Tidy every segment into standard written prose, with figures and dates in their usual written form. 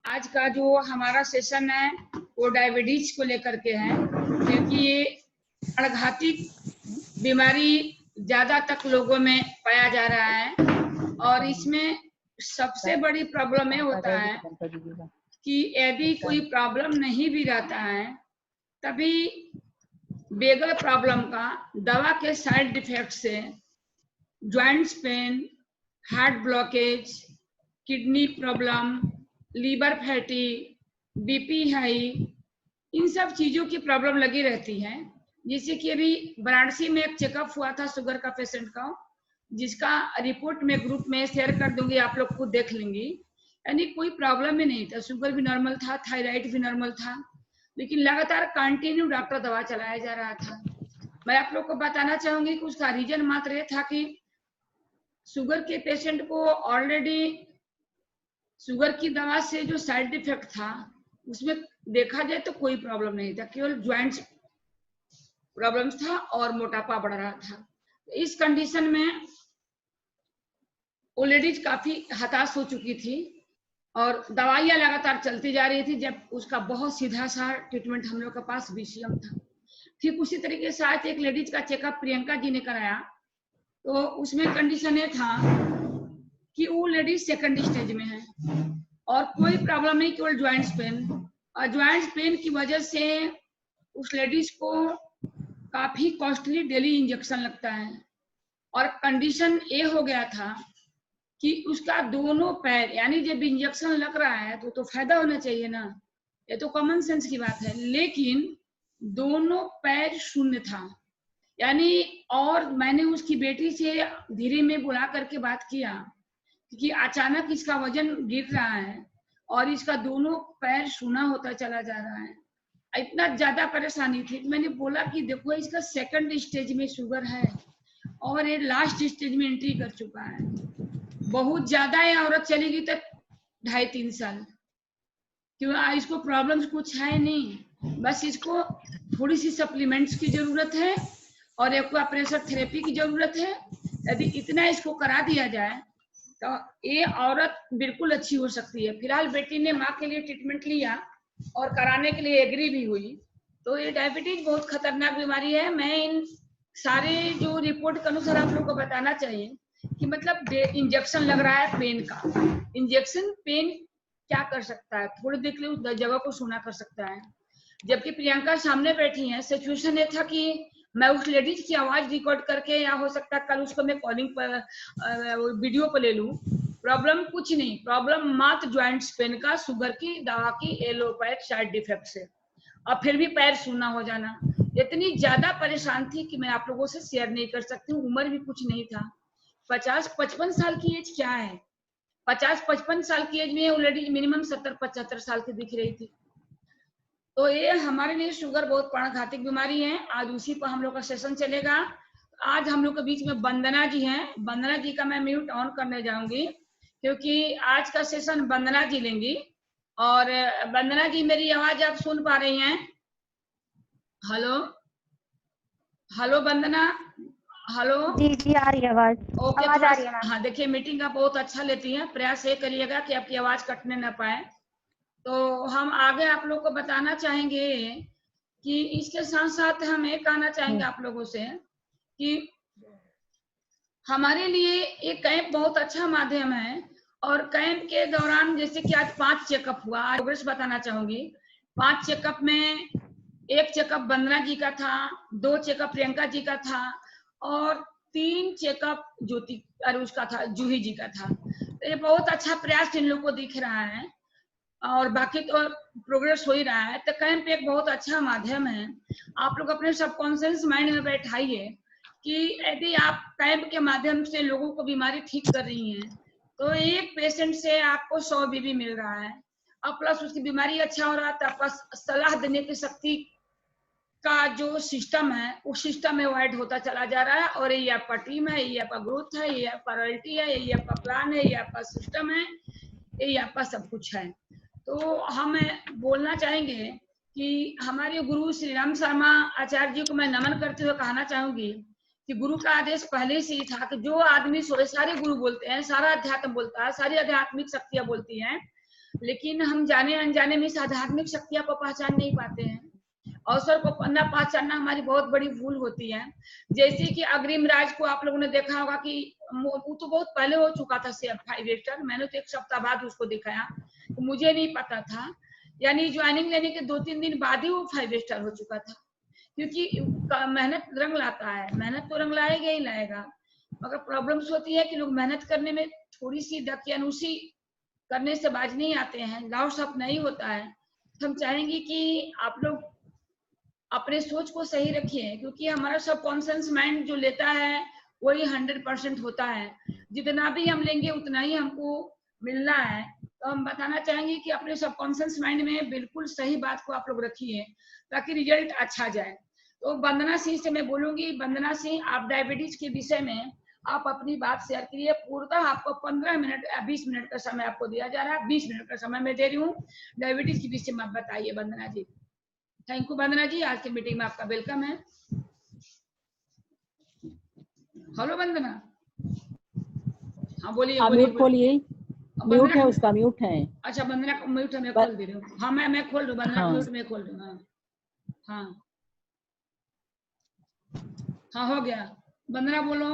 आज का जो हमारा सेशन है वो डायबिटीज को लेकर के है, क्योंकि ये अणघाती बीमारी ज्यादा तक लोगों में पाया जा रहा है और इसमें सबसे बड़ी प्रॉब्लम ये होता है कि यदि कोई प्रॉब्लम नहीं भी रहता है तभी बगैर प्रॉब्लम का दवा के साइड इफेक्ट से joints pain, heart blockage, kidney problem, liver fatty, BP high, इन सब चीजों की प्रॉब्लम लगी रहती है। जैसे कि अभी वाराणसी में एक चेकअप हुआ था शुगर का पेशेंट का, जिसका रिपोर्ट मैं ग्रुप में शेयर कर दूंगी, आप लोग खुद देख लेंगे। यानी कोई प्रॉब्लम ही नहीं था, शुगर भी नॉर्मल था, थायराइड भी नॉर्मल था, लेकिन लगातार कंटिन्यू डॉक्टर दवा चलाया जा रहा था। मैं आप लोग को बताना चाहूंगी कि उसका रीजन मात्र ये था कि शुगर के पेशेंट को ऑलरेडी शुगर की दवा से जो साइड इफेक्ट था उसमें देखा जाए तो कोई प्रॉब्लम नहीं था, केवल ज्वाइंट्स प्रॉब्लम्स था और मोटापा बढ़ रहा था। इस कंडीशन में वो लेडीज काफी हताश हो चुकी थी और दवाइयां लगातार चलती जा रही थी। जब उसका बहुत सीधा सा ट्रीटमेंट हम लोग के पास बीसीएम था। ठीक उसी तरीके से आज एक लेडीज का चेकअप प्रियंका जी ने कराया, तो उसमें कंडीशन ये था कि वो लेडीज सेकंड स्टेज में है और कोई प्रॉब्लम नहीं, केवल ज्वाइंट्स पेन, और ज्वाइंट्स पेन की वजह से उस लेडीज को काफी कॉस्टली डेली इंजेक्शन लगता है और कंडीशन ये हो गया था कि उसका दोनों पैर, यानी जब इंजेक्शन लग रहा है तो फायदा होना चाहिए ना, ये तो कॉमन सेंस की बात है, लेकिन दोनों पैर शून्य था। यानी और मैंने उसकी बेटी से धीरे में बुला करके बात किया कि अचानक इसका वजन गिर रहा है और इसका दोनों पैर सूना होता चला जा रहा है, इतना ज्यादा परेशानी थी। मैंने बोला कि देखो इसका सेकंड स्टेज में शुगर है और ये लास्ट स्टेज में एंट्री कर चुका है, बहुत ज्यादा ये औरत चलेगी तो 2.5-3 साल, क्यों इसको प्रॉब्लम्स कुछ है नहीं, बस इसको थोड़ी सी सप्लीमेंट्स की जरूरत है और एक्वा प्रेशर थेरेपी की जरूरत है। यदि इतना इसको करा दिया जाए तो ये औरत बिल्कुल अच्छी हो सकती है। फिलहाल बेटी ने माँ के लिए ट्रीटमेंट लिया और कराने के लिए एग्री भी हुई। तो ये डायबिटीज बहुत खतरनाक बीमारी है। मैं इन सारे जो रिपोर्ट के अनुसार आप लोग को बताना चाहिए कि मतलब इंजेक्शन लग रहा है पेन का, इंजेक्शन पेन क्या कर सकता है, थोड़ी देर के लिए उस जगह को सूना कर सकता है। जबकि प्रियंका सामने बैठी है, सिचुएशन ये था कि मैं उस लेडीज की आवाज रिकॉर्ड करके, या हो सकता है कल उसको मैं कॉलिंग पर वीडियो पर ले लूं। प्रॉब्लम कुछ नहीं, प्रॉब्लम मात्र ज्वाइंट्स पेन का, शुगर की दवा की एलोपैथ साइड इफेक्ट से, और फिर भी पैर सूना हो जाना। इतनी ज्यादा परेशान थी कि मैं आप लोगों से शेयर नहीं कर सकती हूँ। उम्र भी कुछ नहीं था, 50-55 साल की एज क्या है, 50-55 साल की एज में वो लेडीज मिनिमम 70-75 साल की दिख रही थी। तो ये हमारे लिए शुगर बहुत प्राणघातिक बीमारी है। आज उसी पर हम लोग का सेशन चलेगा। आज हम लोग के बीच में वंदना जी हैं। वंदना जी का मैं म्यूट ऑन करने जाऊंगी क्योंकि आज का सेशन वंदना जी लेंगी। और वंदना जी, मेरी आवाज आप सुन पा रही हैं? हेलो हेलो वंदना, हेलो। जी जी आ रही है आवाज। ओके, आवाज थोड़ा आ रही है मैम। हाँ, देखिए मीटिंग आप बहुत अच्छा लेती हैं, प्रयास ये करिएगा कि आपकी आवाज कटने ना पाए। तो हम आगे आप लोग को बताना चाहेंगे कि इसके साथ साथ हम ये कहना चाहेंगे आप लोगों से कि हमारे लिए ये कैंप बहुत अच्छा माध्यम है। और कैंप के दौरान जैसे कि आज 5 चेकअप हुआ, आज प्रोग्रेस बताना चाहूंगी। 5 चेकअप में एक चेकअप वंदना जी का था, 2 चेकअप प्रियंका जी का था और 3 चेकअप ज्योति अरे उसका था, जूही जी का था। तो ये बहुत अच्छा प्रयास इन लोग को दिख रहा है और बाकी तो प्रोग्रेस हो ही रहा है। तो कैंप एक बहुत अच्छा माध्यम है। आप लोग अपने सबकॉन्शियस माइंड में बैठाइए कि यदि आप कैंप के माध्यम से लोगों को बीमारी ठीक कर रही हैं तो एक पेशेंट से आपको 100 बीबी मिल रहा है और प्लस उसकी बीमारी अच्छा हो रहा है, तो आपका सलाह देने की शक्ति का जो सिस्टम है उस सिस्टम में वाइड होता चला जा रहा है। और ये आपका टीम है, ये आपका ग्रोथ है, ये आपका रॉयल्टी है, ये आपका प्लान है, ये आपका सिस्टम है, ये आपका सब कुछ है। तो हम बोलना चाहेंगे कि हमारे गुरु श्री राम शर्मा आचार्य जी को मैं नमन करते हुए कहना चाहूंगी कि गुरु का आदेश पहले से ही था कि जो आदमी सारे गुरु बोलते हैं, सारा अध्यात्म बोलता है, सारी आध्यात्मिक शक्तियां बोलती हैं, लेकिन हम जाने अनजाने में इस आध्यात्मिक शक्तियां को पहचान नहीं पाते हैं। अवसर को न पहचानना हमारी बहुत बड़ी भूल होती है। जैसे कि अग्रिम राज को आप लोगों ने देखा होगा कि वो तो बहुत पहले हो चुका था 5 स्टार, मैंने तो 1 सप्ताह बाद उसको दिखाया, तो मुझे नहीं पता था, यानी ज्वाइनिंग लेने के 2-3 दिन बाद ही वो 5 स्टार हो चुका था। क्योंकि मेहनत रंग लाता है, मेहनत तो रंग लाएगा ही लाएगा, मगर प्रॉब्लम्स होती है कि लोग मेहनत करने में थोड़ी सी दकियानुसी करने से बाज नहीं आते हैं, लॉस ऑफ नहीं होता है। हम चाहेंगे कि आप लोग अपने सोच को सही रखिए, क्योंकि हमारा सबकॉन्शियस माइंड जो लेता है वही 100% होता है। जितना भी हम लेंगे उतना ही हमको मिलना है। तो हम बताना चाहेंगे कि अपने सबकॉन्शियस माइंड में बिल्कुल सही बात को आप लोग रखिए, ताकि रिजल्ट अच्छा जाए। तो वंदना सिंह से मैं बोलूंगी, वंदना सिंह, आप डायबिटीज के विषय में आप अपनी बात शेयर करिए। पूर्णतः आपको 15 मिनट या 20 मिनट का समय आपको दिया जा रहा है, 20 मिनट का समय मैं दे रही हूँ। डायबिटीज के विषय में आप बताइए वंदना जी। थैंक यू वंदना जी, आज की मीटिंग में आपका वेलकम है। हेलो वंदना, हाँ बोलिए आप बोलिए म्यूट खोलिए, म्यूट है उसका, म्यूट है। अच्छा वंदना का म्यूट है, मैं खोल दे रही हूँ। हाँ मैं खोल दूँ वंदना का म्यूट, मैं खोल दूँ। हाँ हाँ हाँ हो गया। वंदना बोलो।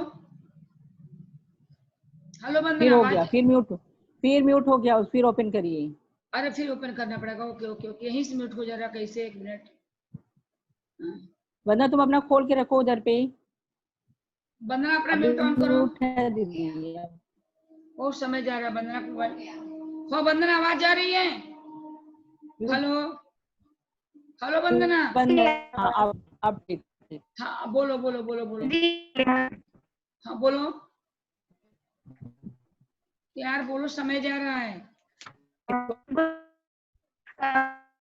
हेलो फिर वंदना, हो आवाज। गया, फिर म्यूट हो गया, फिर ओपन करिए। अरे फिर ओपन करना पड़ेगा। ओके ओके ओके, यहीं से म्यूट हो जा रहा, कैसे? 1 मिनट। वरना तुम अपना खोल के रखो उधर पे। वंदना अपना अभी म्यूट ऑन करो। म्यूट है दीदी। बहुत समय जा रहा है वंदना को। हो वंदना, आवाज जा रही है? हेलो हेलो वंदना। अब ठीक। हाँ बोलो बोलो बोलो बोलो। हाँ बोलो यार, बोलो, समय जा रहा है।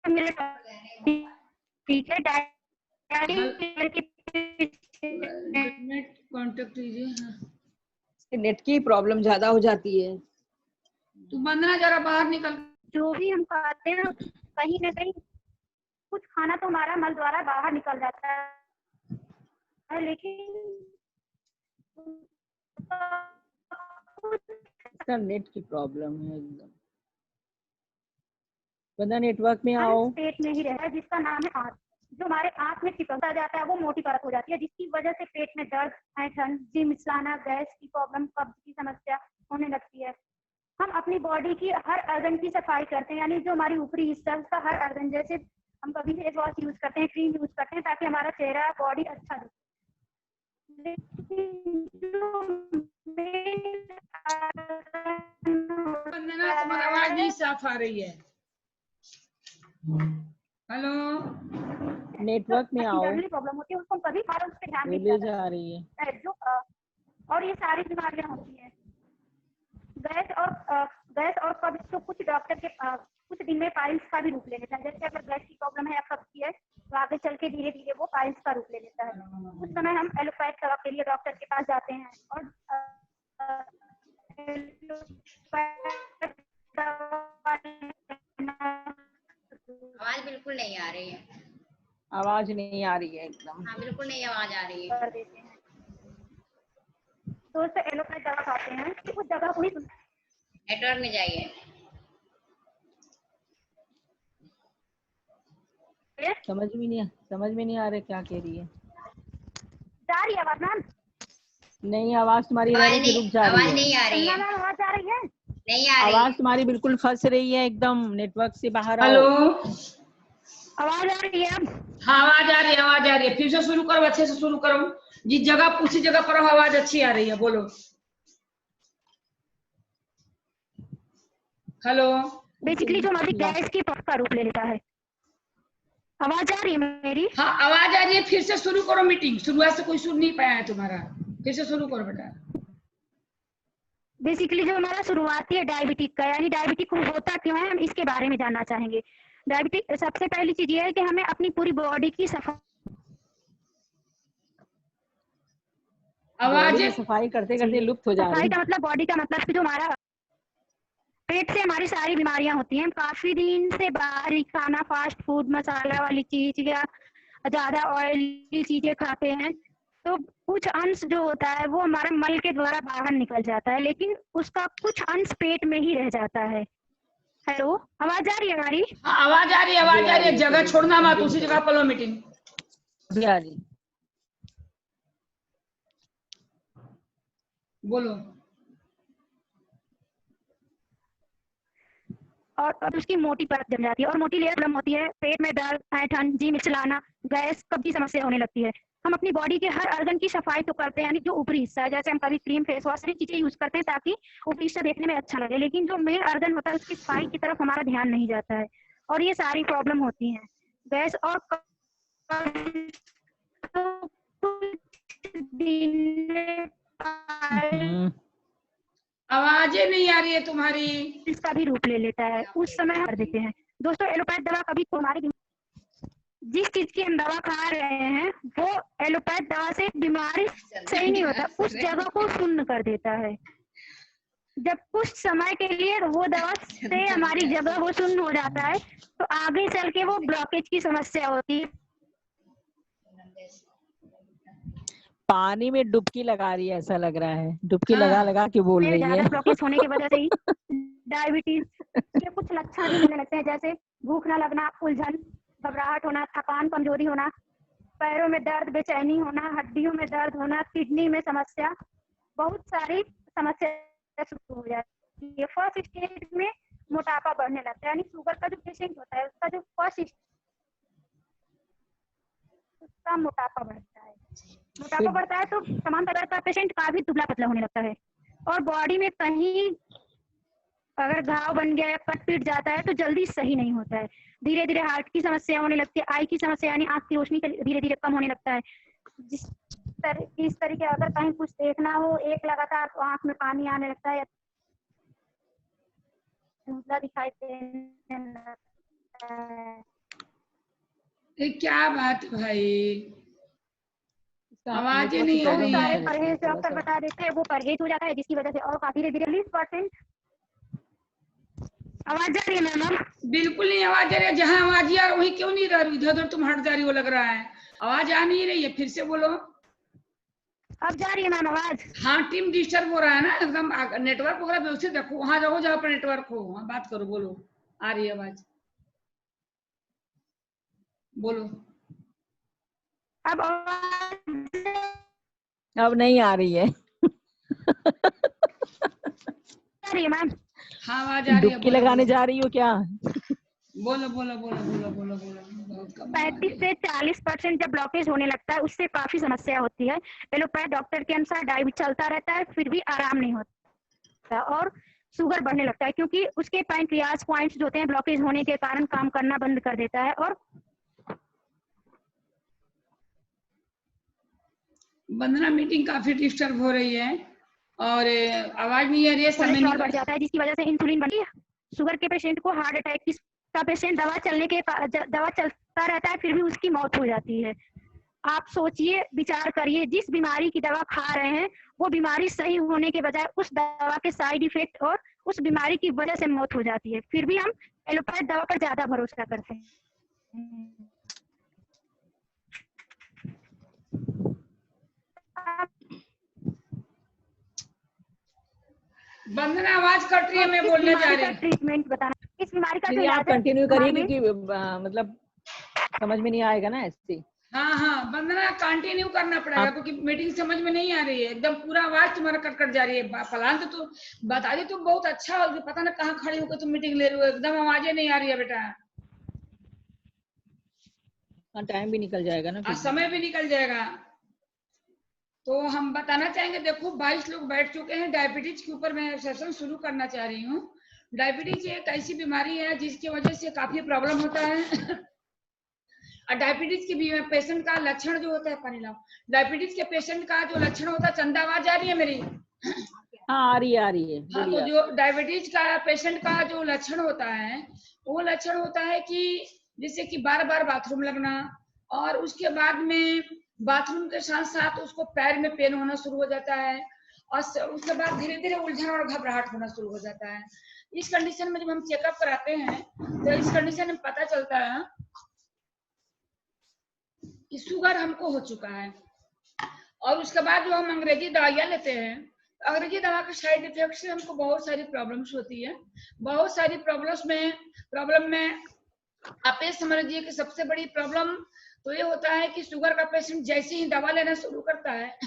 नेट कांटेक्ट कीजिए। हाँ नेट की प्रॉब्लम ज्यादा हो जाती है। तो वंदना जरा बाहर निकल। जो भी हम खाते हैं कहीं ना कहीं कुछ खाना तो हमारा मल द्वारा बाहर निकल जाता है, लेकिन इसका नेट की प्रॉब्लम है एकदम। वरना नेटवर्क में आओ। पेट में ही रहता है, जिसका नाम है आंत। जो हमारे आंत में चिपकता जाता है वो मोटी परत हो जाती है, जिसकी वजह से पेट में दर्द, ऐंठन, जी मिचलाना, गैस की प्रॉब्लम, कब्ज की समस्या होने लगती है। हम अपनी बॉडी की हर अर्गन की सफाई करते हैं, यानी जो हमारी ऊपरी हिस्सा उसका हर अर्गन, जैसे हम कभी फेस वॉश यूज करते हैं, क्रीम यूज करते हैं, ताकि हमारा चेहरा, बॉडी अच्छा दिखे। वंदना तुम्हारी आवाज नहीं साफ आ रही है। हेलो, नेटवर्क में आओ। प्रॉब्लम होती है, उसको कभी बार उस पर ध्यान नहीं बोले दिया जा रही है जो और ये सारी बीमारियां होती हैं। गैस और कब्ज तो कुछ डॉक्टर के कुछ दिन में पाइल्स का भी रूप ले लेता है। जैसे अगर गैस की प्रॉब्लम है या कब्ज की है, तो आगे चल के धीरे धीरे वो पाइल्स का रूप ले लेता है। उस समय हम एलोपैथ दवा के लिए डॉक्टर के पास जाते हैं और आवाज बिल्कुल नहीं आ रही है। आवाज नहीं आ रही है एकदम। हाँ बिल्कुल नहीं आवाज आ रही है। कर देते हैं तो उससे एलोपैथ दवा खाते हैं कि उस जगह पूरी नेटवर्क में जाइए। समझ में नहीं आ रहा क्या कह रही है। जा रही है आवाज मैम? नहीं, आवाज तुम्हारी रह रही, रुक जा रही आवाज है। नहीं आ रही है। मैम आवाज आ रही है? नहीं आ रही। आवाज तुम्हारी बिल्कुल फंस रही है एकदम, नेटवर्क से बाहर आओ। हेलो, आवाज आ रही है? हाँ आवाज आ रही है, आवाज आ रही है। फिर से शुरू करो, अच्छे से शुरू करो। जिस जगह उसी जगह पर आवाज अच्छी आ रही है, बोलो। हेलो। बेसिकली जो हमारी गैस की पफ का रूप ले लेता है। आवाज आ रही है मेरी? हाँ आवाज आ रही है, फिर से शुरू करो मीटिंग। शुरुआत से कोई सुन नहीं पाया है तुम्हारा, फिर से शुरू करो बेटा। बेसिकली जो हमारा शुरुआती है डायबिटिक का, यानी डायबिटिक होता क्यों है, हम इसके बारे में जानना चाहेंगे। डायबिटिक सबसे पहली चीज ये है कि हमें अपनी पूरी बॉडी की सफाई करते करते लुप्त हो जा रही है। सफाई का मतलब, बॉडी का मतलब कि जो हमारा पेट से हमारी सारी बीमारियां होती हैं। काफी दिन से बाहरी खाना, फास्ट फूड, मसाला वाली चीज या ज्यादा ऑयली चीजें खाते हैं, तो कुछ अंश जो होता है वो हमारे मल के द्वारा बाहर निकल जाता है, लेकिन उसका कुछ अंश पेट में ही रह जाता है। हेलो, आवाज आ रही है हमारी? हाँ, आवाज आ रही है, आवाज आ रही है। जगह छोड़ना मत, उसी जगह पर लो मीटिंग। अभी आ रही। बोलो। और उसकी मोटी परत जम जाती है, और मोटी लेयर प्रॉब्लम होती है, पेट में दर्द, ऐंठन, जी मिचलाना, गैस, कब्ज की समस्या होने लगती है। हम अपनी बॉडी के हर ऑर्गन की सफाई तो करते हैं, यानी जो ऊपरी हिस्सा है, जैसे हम कभी क्रीम, फेस वॉश, सारी चीजें यूज करते हैं ताकि ऊपरी हिस्सा देखने में अच्छा लगे, लेकिन जो मेन ऑर्गन होता है उसकी सफाई की तरफ हमारा ध्यान नहीं जाता है, और ये सारी प्रॉब्लम होती है। गैस और तो कुछ दिन में आवाजें नहीं आ रही है तुम्हारी। इसका भी रूप ले लेता है, उस समय हम कर देते हैं। दोस्तों, एलोपैथ दवा कभी तो हमारी जिस चीज की हम दवा खा रहे हैं वो एलोपैथ दवा से बीमारी सही नहीं होता, उस जगह को शून्य कर देता है। जब कुछ समय के लिए वो दवा से हमारी जगह वो शून्य हो जाता है, तो आगे चल के वो ब्लॉकेज की समस्या होती है। पानी में डुबकी लगा रही है, ऐसा लग रहा है। डुबकी हाँ। लगा लगा के बोल रही ज्यादा है। ब्लॉकेज होने की वजह से ही डायबिटीज के कुछ लक्षण भी मिलने लगते हैं, जैसे भूख न लगना, उलझन, घबराहट होना, थकान, कमजोरी होना, पैरों में दर्द, बेचैनी होना, हड्डियों में दर्द होना, किडनी में समस्या, बहुत सारी समस्या शुरू हो जाती है। फर्स्ट स्टेज में मोटापा बढ़ने लगता है, यानी शुगर का जो पेशेंट होता है उसका जो फर्स्ट उसका मोटापा बढ़ता है। मोटापा बढ़ता है तो तमाम तरह का पेशेंट काफी दुबला पतला होने लगता है, और बॉडी में कहीं अगर घाव बन गया या कट पीट जाता है तो जल्दी सही नहीं होता है। धीरे धीरे हार्ट की समस्या होने लगती है, आई की समस्या यानी आंख की रोशनी धीरे धीरे कम होने लगता है। इस तरीके अगर कहीं कुछ देखना हो एक लगातार तो आंख में पानी आने लगता है, धुंधला दिखाई देने लगता है। ये क्या बात भाई, आवाजें नेटवर्क की नहीं आ बहुत रही प्रॉब्लम सारे है। है परहेज थोड़ा डॉक्टर सा। बता देते हैं, वो परहेज हो जाता है जिसकी वजह से और काफी धीरे धीरे 40%। आवाज आ रही है मैम? बिल्कुल नहीं आवाज आ रही है। जहाँ आवाज यार वही क्यों नहीं रह रही, इधर उधर तुम हट जा रही हो लग रहा है। आवाज आ नहीं रही है, फिर से बोलो। अब जा रही है मैम आवाज? हाँ, टीम डिस्टर्ब हो रहा है ना एकदम। नेटवर्क वगैरह व्यवस्थित रखो, वहां रहो जहाँ पर नेटवर्क हो, वहाँ बात करो। बोलो, आ रही है आवाज, बोलो। अब आवाज अब नहीं आ रही है। आ रही है मैम? हाँ, आवाज आ रही है, डुबकी बोलो लगाने बोलो जा रही हो क्या? बोलो बोलो बोलो बोलो बोलो बोलो। बहुत कम आवाज 35 है। से 40% जब ब्लॉकेज होने लगता है उससे काफी समस्या होती है। एलोपैथ डॉक्टर के अनुसार डायबिटीज चलता रहता है फिर भी आराम नहीं होता, और शुगर बढ़ने लगता है, क्योंकि उसके पैंक्रियास पॉइंट्स जो होते हैं ब्लॉकेज होने के कारण काम करना बंद कर देता है, और वंदना, मीटिंग काफी डिस्टर्ब हो रही है और आवाज नहीं आ रही है। समय कोलेस्ट्रॉल बढ़ निकल जाता है जिसकी वजह से इंसुलिन बढ़ती है। शुगर के पेशेंट को हार्ट अटैक का पेशेंट दवा चलता रहता है फिर भी उसकी मौत हो जाती है। आप सोचिए, विचार करिए, जिस बीमारी की दवा खा रहे हैं वो बीमारी सही होने के बजाय उस दवा के साइड इफेक्ट और उस बीमारी की वजह से मौत हो जाती है, फिर भी हम एलोपैथ दवा पर ज्यादा भरोसा करते हैं। वंदना, आवाज कट रही है, अब मैं इस बोलने जा बीमारी रही का हूँ। ट्रीटमेंट बताना, इस बीमारी का जो नहीं, आप इलाज है कंटिन्यू करिए दिमाग में। क्योंकि मतलब समझ में नहीं आएगा ना ऐसे। हाँ हाँ, वंदना कंटिन्यू करना पड़ेगा आप क्योंकि मीटिंग समझ में नहीं आ रही है। एकदम पूरा आवाज तुम्हारा कट कट जा रही है। फलान तो बता दी तुम, बहुत अच्छा हो, पता ना कहाँ खड़ी होकर तुम मीटिंग ले रही हो, एकदम आवाजें नहीं आ रही है बेटा। टाइम भी निकल जाएगा ना आज फिर। समय भी निकल जाएगा। तो हम बताना चाहेंगे, देखो 22 लोग बैठ चुके हैं। डायबिटीज के ऊपर मैं सेशन शुरू करना चाह रही हूँ। डायबिटीज एक ऐसी बीमारी है जिसकी वजह से काफी प्रॉब्लम होता है। और डायबिटीज के पेशेंट का लक्षण जो होता है, पानी लाओ। डायबिटीज के पेशेंट का जो लक्षण होता है, चंदा आवाज आ रही है मेरी? हाँ, आ रही है, आ रही है, हाँ, तो बोलिए आप। जो डायबिटीज का पेशेंट का जो लक्षण होता है, वो लक्षण होता है कि जैसे कि बार बार बाथरूम लगना, और उसके बाद में बाथरूम के साथ साथ उसको पैर में पेन होना शुरू हो जाता है, और उसके बाद धीरे धीरे उलझन और घबराहट होना शुरू हो जाता है। इस कंडीशन में जब हम चेकअप कराते हैं तो इस कंडीशन में पता चलता है कि शुगर हमको हो चुका है। और उसके बाद जो हम अंग्रेजी दवाइयाँ लेते हैं अंग्रेजी दवा के साइड इफेक्ट से हमको बहुत सारी प्रॉब्लम्स होती है। बहुत सारी प्रॉब्लम में आप ये समझिए कि सबसे बड़ी प्रॉब्लम तो ये होता है कि शुगर का पेशेंट जैसे ही दवा लेना शुरू करता है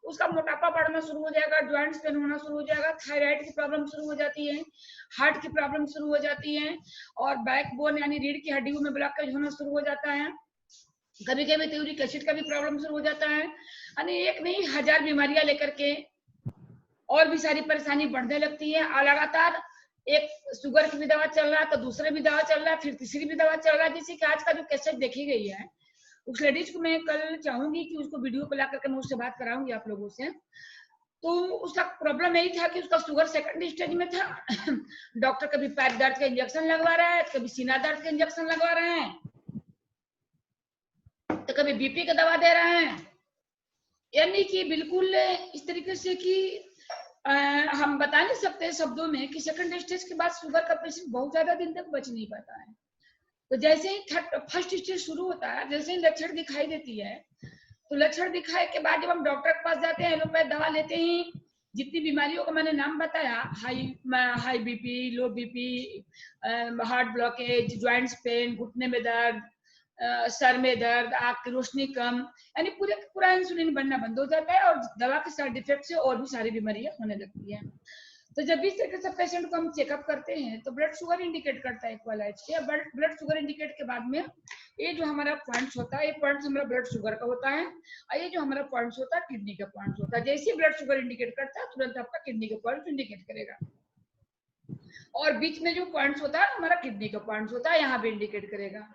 उसका मोटापा बढ़ना शुरू हो जाएगा, जॉइंट्स पेन होना शुरू हो जाएगा, थायराइड की प्रॉब्लम शुरू हो जाती है, हार्ट की प्रॉब्लम शुरू हो जाती है, और बैकबोन यानी रीढ़ की हड्डियों में ब्लॉकेज होना शुरू हो जाता है। कभी कभी यूरिक एसिड का भी प्रॉब्लम शुरू हो जाता है। यानी एक नहीं 1000 बीमारियां लेकर के और भी सारी परेशानी बढ़ने लगती है। और लगातार एक शुगर की भी दवा चल रहा है तो दूसरे भी दवा चल रहा है, फिर तीसरी भी दवा चल रहा है। जैसे कि आज का जो कैसेट देखी गई है उस लेडीज को मैं कल चाहूंगी कि उसको वीडियो पे ला करके मैं उससे बात कराऊंगी आप लोगों से। तो उसका प्रॉब्लम यही था कि उसका शुगर सेकंड स्टेज में था। डॉक्टर कभी पैर दर्द का इंजेक्शन लगवा रहा है, कभी सीना दर्द का इंजेक्शन लगवा रहे हैं, तो कभी बीपी का दवा दे रहे हैं। यानी कि बिल्कुल इस तरीके से कि हम बता नहीं सकते शब्दों में कि सेकंड स्टेज के बाद शुगर का पेशेंट बहुत ज्यादा दिन तक बच नहीं पाता है। तो जैसे ही फर्स्ट स्टेज शुरू होता है, जैसे ही लक्षण दिखाई देती है, तो लक्षण दिखाए के बाद जब हम डॉक्टर के पास जाते हैं, एलोपैथ दवा लेते ही जितनी बीमारियों का मैंने नाम बताया, high BP, low BP, heart blockage, joints pain, घुटने में दर्द, सर में दर्द, आँख की रोशनी कम, यानी पूरा इंसुलिन बनना बंद हो जाता है और दवा के साइड इफेक्ट से और भी सारी बीमारियां होने लगती है। तो जब इस तरीके से पेशेंट को हम चेकअप करते हैं तो ब्लड शुगर इंडिकेट करता है इक्वलाइज के। ब्लड शुगर इंडिकेट के बाद में ये जो हमारा पॉइंट्स होता है, ये पॉइंट्स हमारा ब्लड शुगर का होता है, और ये जो हमारा पॉइंट्स होता है किडनी का पॉइंट्स होता है। जैसे ही ब्लड शुगर इंडिकेट करता है तुरंत आपका किडनी का पॉइंट्स इंडिकेट करेगा, और बीच में जो पॉइंट्स होता है हमारा किडनी का पॉइंट्स होता है, यहाँ भी इंडिकेट करेगा।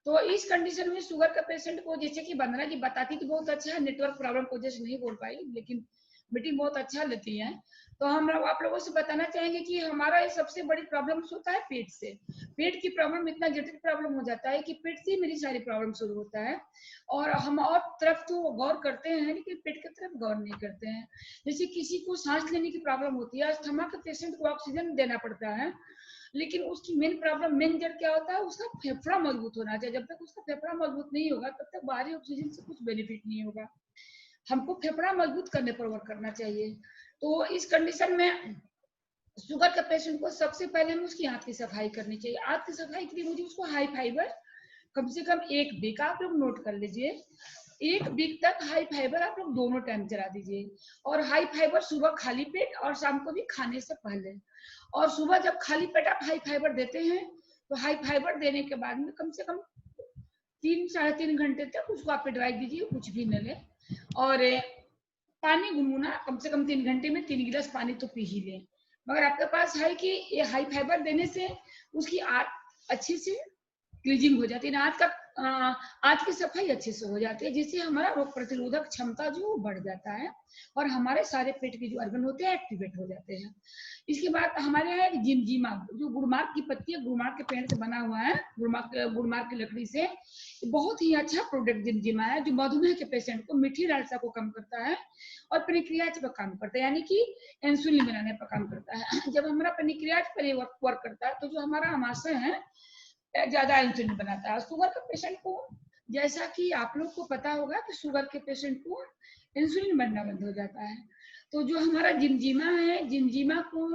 तो इस कंडीशन में शुगर का पेशेंट को, जैसे कि वंदना जी बताती थी बहुत अच्छा है, नेटवर्क प्रॉब्लम को जैसे नहीं बोल पाई लेकिन मीटिंग बहुत अच्छा लेती है। तो हम आप लोगों से बताना चाहेंगे कि हमारा ये सबसे बड़ी प्रॉब्लम होता है पेट से। पेट की प्रॉब्लम इतना जटिल प्रॉब्लम हो जाता है कि पेट से मेरी सारी प्रॉब्लम शुरू होता है, और हम और तरफ तो गौर करते हैं लेकिन पेट की तरफ गौर नहीं करते हैं। जैसे किसी को सांस लेने की प्रॉब्लम होती है, अस्थमा के पेशेंट को ऑक्सीजन देना पड़ता है, लेकिन उसकी मेन जड़ क्या होता है, उसका फेफड़ा मजबूत होना चाहिए। जब तक उसका फेफड़ा मजबूत नहीं होगा तब तक बाहरी ऑक्सीजन से कुछ बेनिफिट नहीं होगा। हमको फेफड़ा मजबूत करने पर वर्क करना चाहिए। तो इस कंडीशन में शुगर के पेशेंट को सबसे पहले हमें उसकी आंत की सफाई करनी चाहिए। आंत की सफाई के लिए मुझे उसको हाई फाइबर कम से कम 1 वीक आप लोग नोट कर लीजिए, 1 वीक तक हाई फाइबर आप लोग दोनों टाइम चला दीजिए। और हाई फाइबर सुबह खाली पेट और शाम को भी खाने से पहले। और सुबह जब खाली पेट आप हाई फाइबर देते हैं तो हाई फाइबर देने के बाद में कम से कम 3-3.5 घंटे तक उसको आप ड्राई दीजिए, कुछ भी न ले। और पानी गुनगुना कम से कम 3 घंटे में 3 गिलास पानी तो पी ही लें। मगर आपके पास है कि ये हाई फाइबर देने से उसकी आंत अच्छे से क्लीजिंग हो जाती है, आंत की सफाई अच्छे से हो जाती है, जिससे हमारा रोग प्रतिरोधक क्षमता जो बढ़ जाता है और हमारे सारे पेट के जो ऑर्गन होते हैं एक्टिवेट हो जाते हैं। इसके बाद हमारे यहाँ एक जिमजिमा, जो गुड़मार्ग की पत्ती है, गुड़मार्ग के पेड़ से बना हुआ है, गुड़मार्ग की लकड़ी से, बहुत ही अच्छा प्रोडक्ट जिमजिमा है, जो मधुमेह के पेशेंट को मीठी लालसा को कम करता है और पेनिक्रियाज पर काम करता है, यानी कि इंसुलिन बनाने पर काम करता है। जब हमारा पेनिक्रियाज पर वर्क करता है तो जो हमारा आमाशय है ज्यादा इंसुलिन बनाता है। शुगर के पेशेंट को, जैसा कि आप लोग को पता होगा कि शुगर के पेशेंट को इंसुलिन बनना बंद हो जाता है। तो जो हमारा जिमजिमा है, जिमजिमा को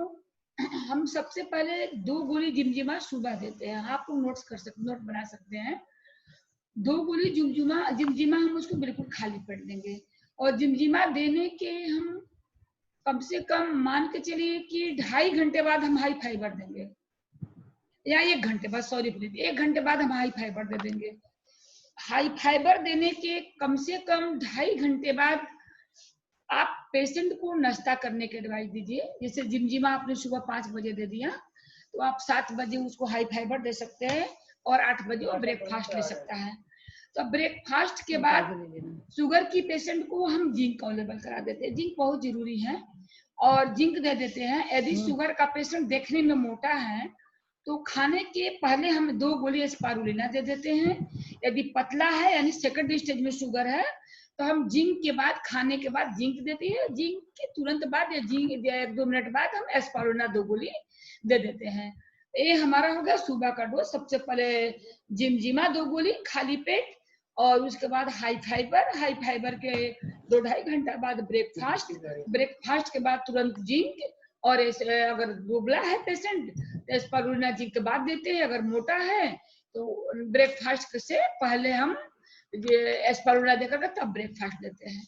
हम सबसे पहले 2 गोली जिमजिमा सुबह देते हैं। आप लोग नोट बना सकते हैं। 2 गोली जिमजिमा हम उसको बिल्कुल खाली पेट देंगे, और जिमजिमा देने के हम कम से कम मान के चलिए कि 2.5 घंटे बाद हम हाई फाइबर देंगे, या 1 घंटे बाद, सॉरी प्लीज, 1 घंटे बाद हम हाई फाइबर दे देंगे। हाई फाइबर देने के कम से कम 2.5 घंटे बाद आप पेशेंट को नाश्ता करने के एडवाइस दीजिए। जैसे जिमजिमा आपने सुबह 5 बजे दे दिया तो आप 7 बजे उसको हाई फाइबर दे सकते हैं, और 8 बजे वो ब्रेकफास्ट ले सकता है। तो ब्रेकफास्ट के बाद शुगर की पेशेंट को हम जिंक अवेलेबल करा देते हैं। जिंक बहुत जरूरी है, और जिंक दे देते हैं। यदि शुगर का पेशेंट देखने में मोटा है तो खाने के पहले हम 2 गोली स्पारुलिना दे देते हैं। यदि पतला है यानी सेकंड स्टेज में शुगर है तो हम जिंक के बाद, खाने के बाद जिंक देते हैं। जिंक के तुरंत बाद या जिंक 1-2 मिनट बाद हम स्पारुलिना 2 गोली दे देते हैं। ये हमारा हो गया सुबह का डोज। सबसे पहले जिमजिमा 2 गोली खाली पेट, और उसके बाद हाई फाइबर के 2-2.5 घंटा बाद ब्रेकफास्ट के बाद तुरंत जिंक, और अगर दुबला है पेशेंट तो एस्पारुलिना जिंक के बाद देते हैं, अगर मोटा है तो ब्रेकफास्ट से पहले हम ये एस्पारुलिना देकर तब ब्रेकफास्ट देते हैं,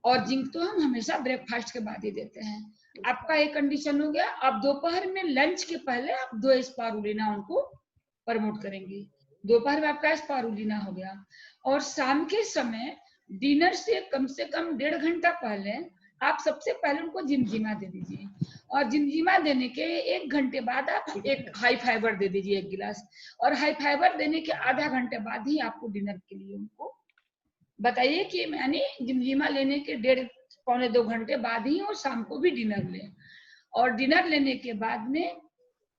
और जिंक तो हम हमेशा ब्रेकफास्ट के बाद ही देते हैं। आपका एक कंडीशन हो गया। अब दोपहर में लंच के पहले आप 2 एस्पारुलिना उनको प्रमोट करेंगे। दोपहर में आपका एस्पारुलिना हो गया, और शाम के समय डिनर से कम 1.5 घंटा पहले आप सबसे पहले उनको जिमजिमा दे दीजिए, और जिमजिमा देने के 1 घंटे बाद आप एक हाई फाइबर दे दीजिए 1 गिलास, और हाई फाइबर देने के आधा घंटे बाद ही आपको डिनर के लिए उनको बताइए कि यानी जिमजिमा लेने के 1.5-2 घंटे बाद ही और शाम को भी डिनर लें, और डिनर लेने के बाद में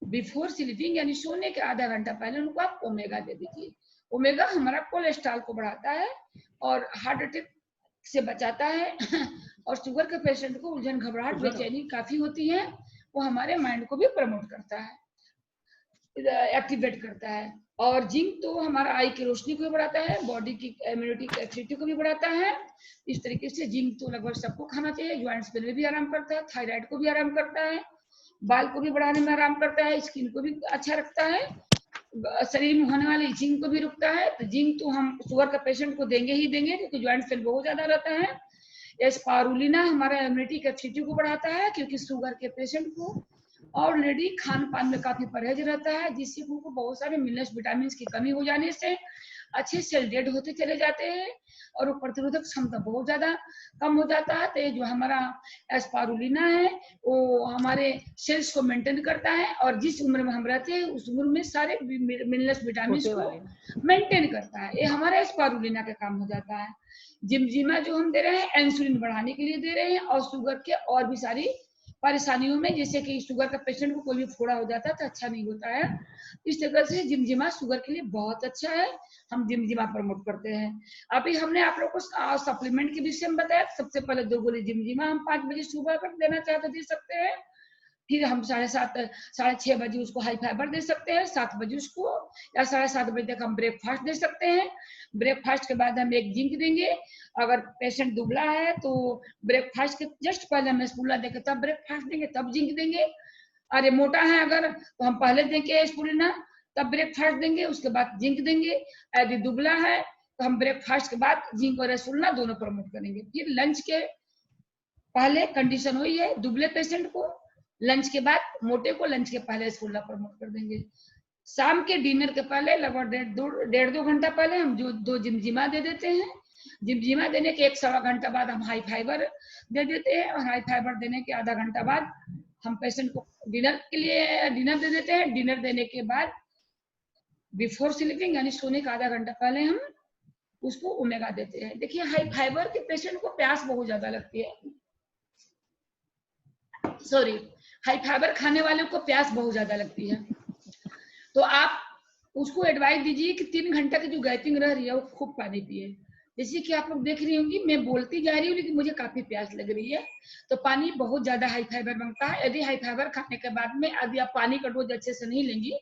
बिफोर स्लीपिंग यानी सोने के आधा घंटा पहले उनको आप ओमेगा दे दीजिए। ओमेगा हमारा कोलेस्ट्रॉल को बढ़ाता है और हार्ट अटैक से बचाता है, और शुगर के पेशेंट को उलझन घबराहट बेचैनी काफी होती है, वो हमारे माइंड को भी प्रमोट करता है, एक्टिवेट करता है। और जिंक तो हमारा आई की रोशनी को भी बढ़ाता है, बॉडी की इम्यूनिटी कैपेसिटी को भी बढ़ाता है। इस तरीके से जिंक तो लगभग सबको खाना चाहिए। ज्वाइंट्स पे भी आराम करता है, थायराइड को भी आराम करता है, बाल को भी बढ़ाने में आराम करता है, स्किन को भी अच्छा रखता है, शरीर में होने वाले इचिंग को भी रुकता है। तो जिंक तो हम शुगर का पेशेंट को देंगे ही देंगे, क्योंकि ज्वाइंट पेन बहुत ज्यादा रहता है। एस्पारुलिना हमारा इम्यूनिटी कैपेसिटी को बढ़ाता है, क्योंकि शुगर के पेशेंट को ऑलरेडी खान पान में काफी परहेज रहता है, जिससे उनको बहुत सारे मिनरल्स विटामिन की कमी हो जाने से अच्छे सेल डेड होते चले जाते हैं, और वो प्रतिरोधक क्षमता बहुत ज्यादा कम हो जाता है। तो जो हमारा एस्पारुलिना है वो हमारे सेल्स को मेंटेन करता है, और जिस उम्र में हम रहते हैं उस उम्र में सारे मिनरल्स विटामिन को मेंटेन करता है। ये हमारा एस्पारुलिना का काम हो जाता है। जिमजिमा जो हम दे रहे हैं इंसुलिन बढ़ाने के लिए दे रहे हैं, और शुगर के और भी सारी परेशानियों में, जैसे कि शुगर का पेशेंट को कोई भी फोड़ा हो जाता है तो अच्छा नहीं होता है, इस तरह से जिमजिमा शुगर के लिए बहुत अच्छा है। हम जिमजिमा प्रमोट करते हैं। अभी हमने आप लोग को सप्लीमेंट के विषय में बताया। सबसे पहले 2 गोली जिमजिमा हम 5 बजे सुबह कर देना चाहते दे सकते हैं, फिर हम 7:30 6:30 बजे उसको हाई फाइबर दे सकते हैं, 7 बजे उसको, या 7:30 बजे तक हम ब्रेकफास्ट दे सकते हैं। ब्रेकफास्ट के बाद हम एक जिंक देंगे। अगर पेशेंट दुबला है तो ब्रेकफास्ट के जस्ट पहले हम स्पूला देंगे, तब ब्रेकफास्ट देंगे, तब जिंक देंगे। अरे मोटा है अगर तो हम पहले देंगे स्पूलिना, तब ब्रेकफास्ट देंगे, उसके बाद जिंक देंगे। यदि दुबला है तो हम ब्रेकफास्ट के बाद जिंक और स्पूलिना दोनों प्रमोट करेंगे। फिर लंच के पहले कंडीशन हुई है दुबले पेशेंट को, लंच के बाद मोटे को लंच के पहले स्पूलिना प्रमोट कर देंगे। शाम के डिनर के पहले लगभग 1.5-2 घंटा पहले हम जो 2 जिमजिमा दे देते हैं। जिमजिमा देने के 1-1.25 घंटा बाद हम हाई फाइबर दे देते हैं, और हाई फाइबर देने के आधा घंटा बाद हम पेशेंट को डिनर के लिए डिनर दे देते हैं। डिनर देने के बाद बिफोर स्लीपिंग यानी सोने का आधा घंटा पहले हम उसको ओमेगा देते हैं। देखिए हाई फाइबर के पेशेंट को प्यास बहुत ज्यादा लगती है, सॉरी, हाई फाइबर खाने वाले को प्यास बहुत ज्यादा लगती है, तो आप उसको एडवाइस दीजिए कि 3 घंटा की जो गैपिंग रह रही है वो खूब पानी पिए। जैसे कि आप लोग देख रही होंगी मैं बोलती जा रही हूँ लेकिन मुझे काफी प्यास लग रही है, तो पानी बहुत ज्यादा हाई फाइबर बनता है। यदि हाई फाइबर खाने के बाद में यदि आप पानी का डोज अच्छे से नहीं लेंगी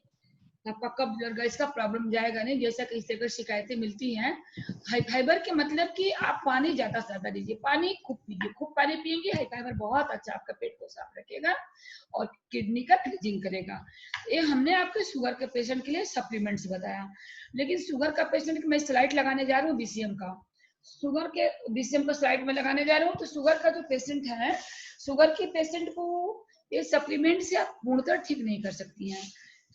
तो आपका कब्ज और गैस का प्रॉब्लम जाएगा नहीं, जैसा कि इस तरह शिकायतें मिलती हैं। हाई फाइबर के मतलब कि आप पानी ज्यादा से ज्यादा लीजिए, पानी खूब पीजिए, खूब पानी पिएंगे हाई फाइबर बहुत अच्छा आपका पेट को साफ रखेगा और किडनी का क्लीजिंग करेगा। ये हमने आपके शुगर के पेशेंट के लिए सप्लीमेंट्स बताया, लेकिन शुगर का पेशेंट मैं स्लाइड लगाने जा रही हूँ बीसीएम का, शुगर के बीसीएम को स्लाइड में लगाने जा रही हूँ। तो शुगर का जो पेशेंट है, शुगर के पेशेंट को ये सप्लीमेंट से आप पूर्णतः ठीक नहीं कर सकती हैं।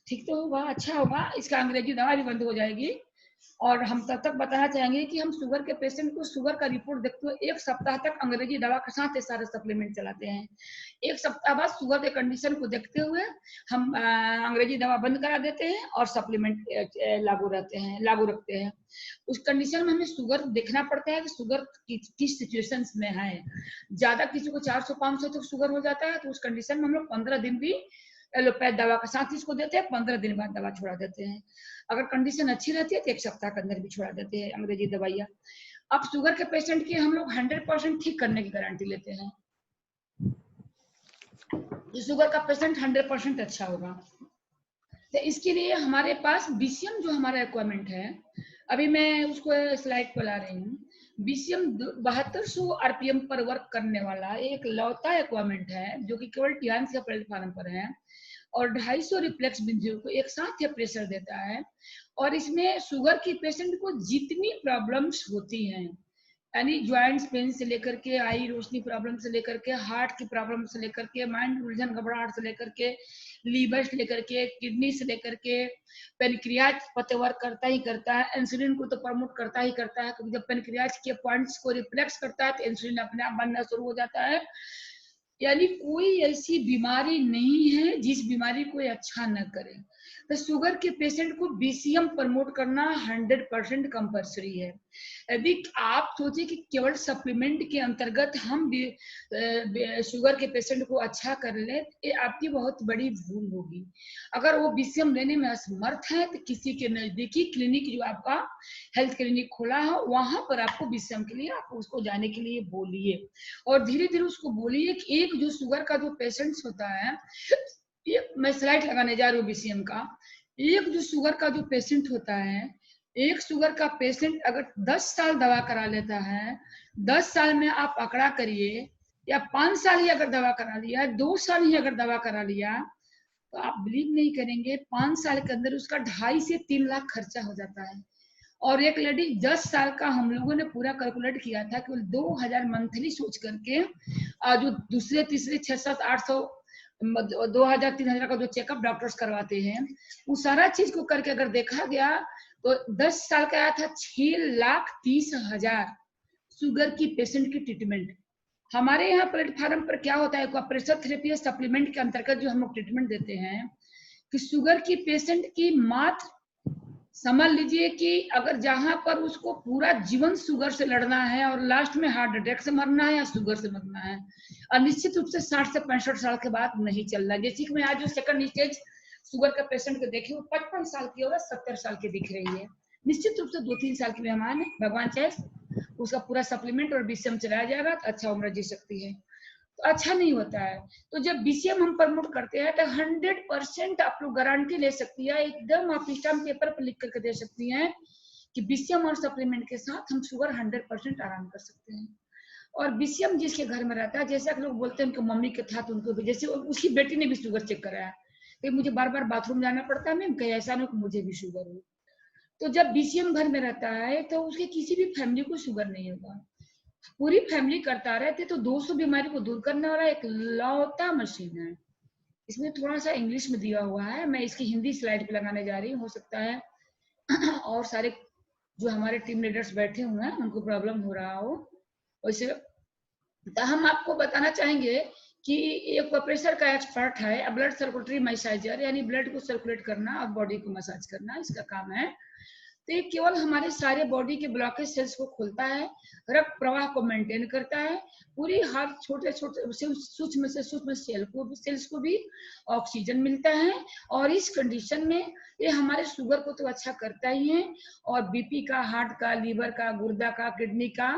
ठीक तो होगा, अच्छा होगा, इसका अंग्रेजी दवा भी बंद हो जाएगी। और हम तब तक बताना चाहेंगे कि हम शुगर के पेशेंट को शुगर का रिपोर्ट देखते हुए 1 सप्ताह तक अंग्रेजी दवा के साथ ये सारे सप्लीमेंट चलाते हैं। 1 सप्ताह बाद शुगर के कंडीशन को देखते हुए हम अंग्रेजी दवा बंद करा देते हैं और सप्लीमेंट लागू रखते हैं। उस कंडीशन में हमें शुगर देखना पड़ता है कि शुगर किस सिचुएशंस में है। ज्यादा किसी को 400-500 तक शुगर हो जाता है तो उस कंडीशन में हम लोग 15 दिन भी एलोपैथ दवा के साथ इसको देते हैं, 15 दिन बाद दवा छोड़ा देते हैं। अगर कंडीशन अच्छी रहती है तो 1 सप्ताह के अंदर भी छोड़ा देते हैं अंग्रेजी दवाइयाँ। अब शुगर के पेशेंट की हम लोग 100% ठीक करने की गारंटी लेते हैं। शुगर का पेशेंट 100% अच्छा होगा, तो इसके लिए हमारे पास बीसीएम जो हमारा रिक्वायरमेंट है, अभी मैं उसको स्लाइड पर ला रही हूँ। बीसीएम 7200 आरपीएम पर वर्क करने वाला एक लौता एक्वापमेंट है जो कि केवल टियान्स के प्लेटफॉर्म पर है और 250 रिफ्लेक्स बिंदुओं को एक साथ प्रेशर देता है। और इसमें शुगर की पेशेंट को जितनी प्रॉब्लम्स होती हैं, यानी ज्वाइंट्स पेन से लेकर के, आई रोशनी प्रॉब्लम से लेकर के, हार्ट की प्रॉब्लम से लेकर के, माइंड उलझन घबराहट से लेकर के, लीवर से लेकर के, किडनी से लेकर के, पेनक्रियाज पते वर्क करता ही करता है। इंसुलिन को तो प्रमोट करता ही करता है, क्योंकि जब पेनक्रियाज के पॉइंट्स को रिफ्लेक्स करता है तो इंसुलिन अपने आप बनना शुरू हो जाता है। यानी कोई ऐसी बीमारी नहीं है जिस बीमारी को अच्छा न करे। तो शुगर के पेशेंट को बीसीएम प्रमोट करना 100% कंपल्सरी है। यदि आप सोचे कि केवल सप्लीमेंट के अंतर्गत हम भी शुगर के पेशेंट को अच्छा कर ले, ये आपकी बहुत बड़ी भूल होगी। अगर वो बीसीएम लेने में असमर्थ है तो किसी के नजदीकी क्लिनिक जो आपका हेल्थ क्लिनिक खोला है वहां पर आपको बीसीएम के लिए आप उसको जाने के लिए बोलिए और धीरे धीरे उसको बोलिए कि एक जो शुगर का जो पेशेंट्स होता है, ये मैं स्लाइड लगाने जा रही हूँ बीसीएम का। एक जो शुगर का जो पेशेंट होता है, एक शुगर का पेशेंट अगर 10 साल दवा करा लेता है, 10 साल में आप आंकड़ा करिए, या 5 साल ही अगर दवा करा लिया, 2 साल ही अगर दवा करा लिया, तो आप बिलीव नहीं करेंगे 5 साल के अंदर उसका 2.5 से 3 लाख खर्चा हो जाता है। और एक लेडी 10 साल का हम लोगों ने पूरा कैलकुलेट किया था कि 2000 मंथली सोच करके, जो दूसरे तीसरे 600-700-800 2000-3000 का जो चेकअप डॉक्टर्स करवाते हैं, वो सारा चीज को करके अगर देखा गया तो 10 साल का आया था 6,30,000 शुगर की पेशेंट की ट्रीटमेंट। हमारे यहाँ प्लेटफॉर्म पर क्या होता है, प्रेशर थेरेपी सप्लीमेंट के अंतर्गत जो हम लोग ट्रीटमेंट देते हैं कि शुगर की पेशेंट की मात्र समझ लीजिए कि अगर जहां पर उसको पूरा जीवन शुगर से लड़ना है और लास्ट में हार्ट अटैक से मरना है या शुगर से मरना है, और निश्चित रूप से 60 से 65 साल के बाद नहीं चल रहा। जैसे कि मैं आज जो सेकंड स्टेज शुगर का पेशेंट को देखी, वो 55 साल की और 70 साल की दिख रही है। निश्चित रूप से 2-3 साल की मेहमान है, भगवान चाहे उसका पूरा सप्लीमेंट और बीसीएम चलाया जाएगा तो अच्छा उम्र जी सकती है। तो अच्छा नहीं होता है। तो जब बीसीएम हम प्रमोट करते हैं तो 100% आप लोग गारंटी ले सकती है, एकदम आप स्टाम्प पेपर पर लिख करके दे सकती हैं कि बीसीएम और सप्लीमेंट के साथ हम शुगर 100% आराम कर सकते हैं। और बीसीएम जिसके घर में रहता है, जैसे आप लोग बोलते हैं उनके मम्मी के था तो उनको भी, जैसे उसकी बेटी ने भी शुगर चेक कराया कि मुझे बार बार बाथरूम जाना पड़ता है मैम, कहीं ऐसा नहीं कि मुझे भी शुगर हो। तो जब बीसीएम घर में रहता है तो उसके किसी भी फैमिली को शुगर नहीं होगा। पूरी फैमिली करता रहते तो 200 बीमारी को दूर करने वाला एक लौता मशीन है। इसमें थोड़ा सा इंग्लिश में दिया हुआ है, मैं इसकी हिंदी स्लाइड पे लगाने जा रही हूँ। हो सकता है और सारे जो हमारे टीम लीडर्स बैठे हुए हैं उनको प्रॉब्लम हो रहा हो। वैसे तो हम आपको बताना चाहेंगे कि एक प्रेशर का एक्सपर्ट है, ब्लड सर्कुलेटरी मैसाइजर, यानी ब्लड को सर्कुलेट करना और बॉडी को मसाज करना इसका काम है। तो ये केवल हमारे सारे बॉडी के ब्लॉकेज सेल्स को खोलता है, रक्त प्रवाह को मेंटेन करता है, पूरी हर छोटे छोटे सूक्ष्म से सूक्ष्म सेल्स को भी ऑक्सीजन मिलता है। और इस कंडीशन में ये हमारे शुगर को तो अच्छा करता ही है, और बीपी का, हार्ट का, लीवर का, गुर्दा का, किडनी का,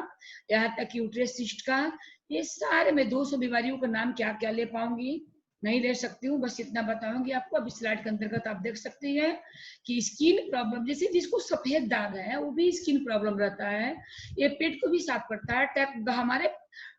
यहाँ तक कि यूट्रस सिस्ट का, ये सारे में 200 बीमारियों का नाम क्या क्या ले पाऊंगी, नहीं ले सकती हूँ, बस इतना बताऊंगी आपको। अब स्लाइड के अंतर्गत आप देख सकती हैं कि स्किन प्रॉब्लम, जैसे जिसको सफेद दाग है वो भी स्किन प्रॉब्लम रहता है, ये पेट को भी साफ करता है, हमारे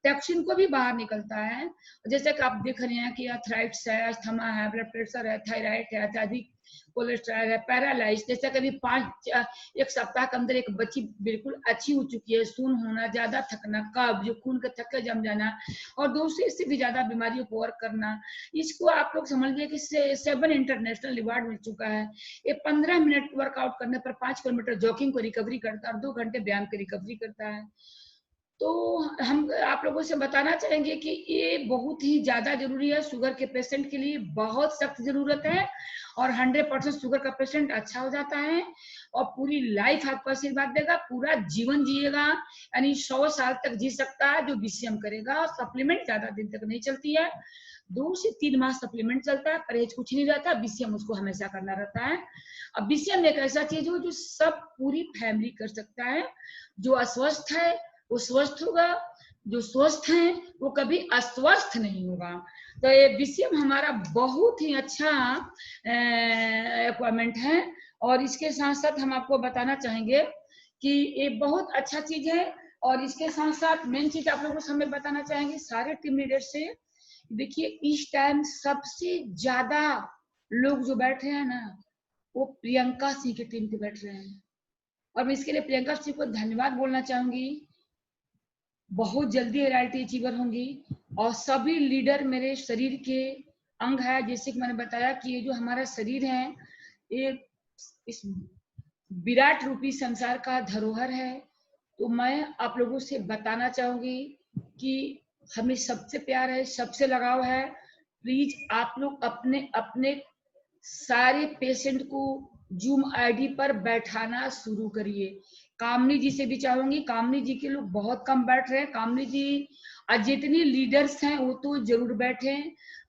टॉक्सिन को भी बाहर निकलता है। जैसे कि आप देख रहे हैं कि अर्थराइटिस है, अस्थमा है, ब्लड प्रेशर है, थायराइड है, अत्यधिक कोलेस्ट्रॉल है, पैरालाइज, जैसे कभी 1 सप्ताह के अंदर एक बच्ची बिल्कुल अच्छी हो चुकी है, सून होना, ज्यादा थकना, कब्ज, खून के थक्के जम जाना, और 200 से भी ज्यादा बीमारियों को वर्क करना। इसको आप लोग समझिए कि 7 इंटरनेशनल अवार्ड मिल चुका है। ये 15 मिनट वर्कआउट करने पर 5 किलोमीटर जॉगिंग को रिकवरी करता है और 2 घंटे व्यायाम की रिकवरी करता है। तो हम आप लोगों से बताना चाहेंगे कि ये बहुत ही ज्यादा जरूरी है, शुगर के पेशेंट के लिए बहुत सख्त जरूरत है, और 100% शुगर का पेशेंट अच्छा हो जाता है और पूरी लाइफ आपको आशीर्वाद देगा, पूरा जीवन जिएगा, यानी 100 साल तक जी सकता है जो बीसीएम करेगा। सप्लीमेंट ज्यादा दिन तक नहीं चलती है, 2 से 3 माह सप्लीमेंट चलता है, परहेज कुछ नहीं रहता, बीसीएम उसको हमेशा करना रहता है। अब बीसीएम एक ऐसा चीज हो जो सब पूरी फैमिली कर सकता है। जो अस्वस्थ है वो स्वस्थ होगा, जो स्वस्थ है वो कभी अस्वस्थ नहीं होगा। तो ये बीसीएम हमारा बहुत ही अच्छा एक्वापमेंट है, और इसके साथ साथ हम आपको बताना चाहेंगे कि ये बहुत अच्छा चीज है। और इसके साथ साथ मेन चीज आप लोगों को हमें बताना चाहेंगे सारे टीम लीडर से, देखिए इस टाइम सबसे ज्यादा लोग जो बैठ रहे हैं ना, वो प्रियंका सिंह की टीम के बैठ रहे हैं। और मैं इसके लिए प्रियंका सिंह को धन्यवाद बोलना चाहूंगी। बहुत जल्दी रॉयल्टी अचीवर होंगी। और सभी लीडर मेरे शरीर के अंग है, जैसे कि मैंने बताया कि ये जो हमारा शरीर है, ये इस विराट रूपी संसार का धरोहर है। तो मैं आप लोगों से बताना चाहूंगी कि हमें सबसे प्यार है, सबसे लगाव है। प्लीज आप लोग अपने अपने सारे पेशेंट को जूम आईडी पर बैठाना शुरू करिए। कामनी जी से भी चाहूंगी, कामनी जी के लोग बहुत कम बैठ रहे हैं। कामनी जी जितनी लीडर्स हैं वो तो जरूर बैठे,